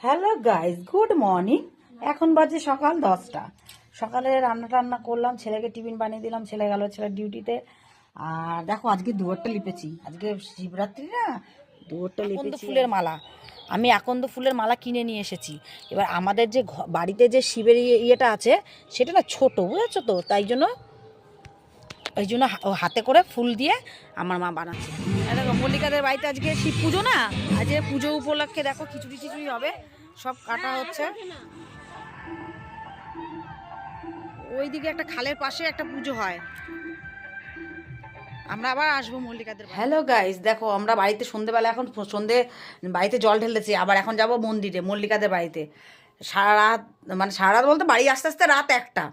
Hello guys, good morning. এখন বাজে সকাল 10টা। সকালে রান্না টান্না করলাম, ছেলেকে টিফিন বানিয়ে দিলাম, ছেলে গেল ছেলের ডিউটিতে। আর দেখো আজকে দুয়ারটা লিপেছি, আজকে শিবরাত্রি না, দুয়ারটা লিপেছি। ফুলের মালা, আমি আকন্দ ফুলের মালা কিনে নিয়ে এসেছি। এবার আমাদের যে বাড়িতে যে শিবের ইয়েটা আছে সেটা না ছোট, বুঝেছো তো, তাই জন্য ওই জন্য হাতে করে ফুল দিয়ে আমার মা বানাচ্ছে। দেখো মল্লিকাদের বাড়িতে আজকে শিব পুজো না, আজকে পুজো উপলক্ষে দেখো খিচুড়ি টিচুড়ি হবে, সব কাটা হচ্ছে। ওইদিকে একটা খালের পাশে একটা পুজো হয়, আমরা আবার আসবো মল্লিকাদের। হ্যালো গাইস, দেখো আমরা বাড়িতে সন্ধেবেলা, এখন সন্ধে বাড়িতে জল ঢেলেছি, আবার এখন যাব মন্দিরে মল্লিকাদের বাড়িতে। সারা রাত, মানে সারা রাত বলতে বাড়ি আস্তে আস্তে রাত 1টা।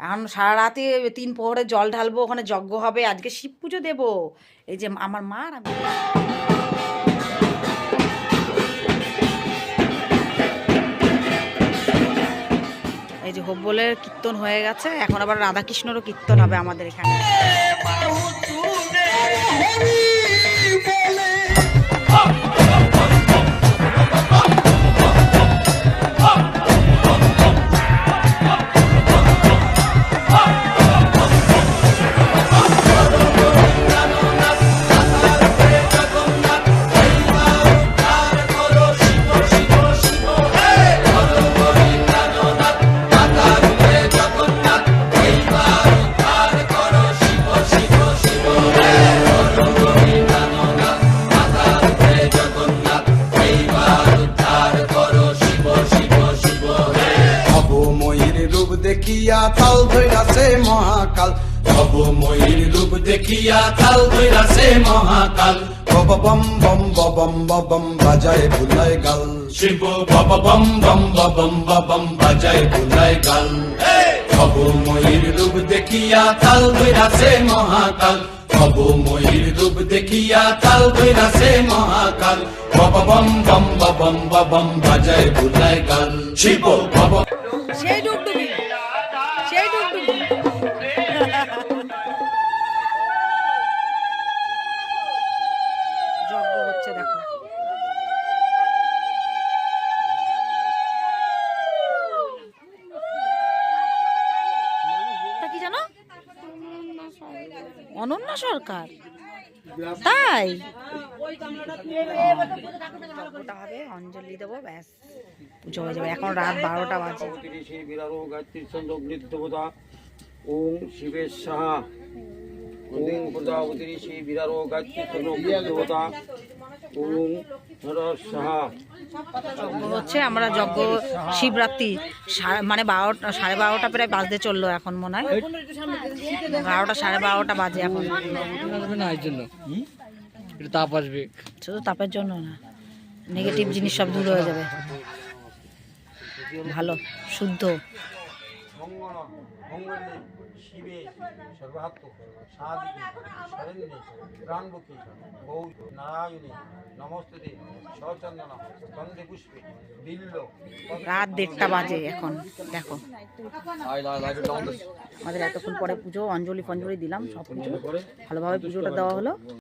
এখন সারা রাতে 3 প্রহরে জল ঢালবো, ওখানে যজ্ঞ হবে, আজকে শিব পুজো দেবো। এই যে আমার মা আর আমি। এই যে হোব্বলের কীর্তন হয়ে গেছে, এখন আবার রাধাকৃষ্ণরও কীর্তন হবে আমাদের এখানে। দেখিয়া তাল ধৈরাছে মহাকাল, ভবময়ীর রূপ দেখিয়া তাল ধৈরাছে মহাকাল। বব বম বম বম বম বাজায় বুলায় গাল, শিব বব বম বম বম বম বাজায় বুলায় গাল। ভবময়ীর রূপ দেখিয়া তাল ধৈরাছে মহাকাল, ভবময়ীর রূপ দেখিয়া তাল ধৈরাছে মহাকাল। বব বম বম বম বাজায় বুলায় গাল, শিব বব। সেই ডুবডুবি, সেই ডুবডুবি। যজ্ঞ হচ্ছে দেখো। কি জানো, অনন্যা সরকার, তাই হবে। অঞ্জলি দেবো, ব্যাস পুজো হয়ে যাবে। এখন রাত 12টা বাজে। ওম শিবের সাহা, ওম প্রজাপতি শ্রী বিরারো গায়ত্রী দেবতা, ওম নরর সাহা। যজ্ঞ হচ্ছে, আমরা যজ্ঞ শিবরাত্রি মানে 12টা, 12:30 প্রায় বাজতে চললো এখন, মনে হয় 12টা 12:30 বাজে এখন। তাপ আসবে, শুধু তাপের জন্য না, নেগেটিভ জিনিস সব দূর হয়ে যাবে। ভালো শুদ্ধ। শিবে সর্বাত্ম সাধিকে শরণ্যে প্রাণবুকে গৌ নারায়ণী নমস্তুতে সচন্দন গন্ধে পুষ্পে বিল্ল। রাত 1:30 বাজে এখন, দেখো আমাদের এতক্ষণ পরে পুজো, অঞ্জলি ফঞ্জলি দিলাম, সব কিছু ভালোভাবে পুজোটা দেওয়া হলো।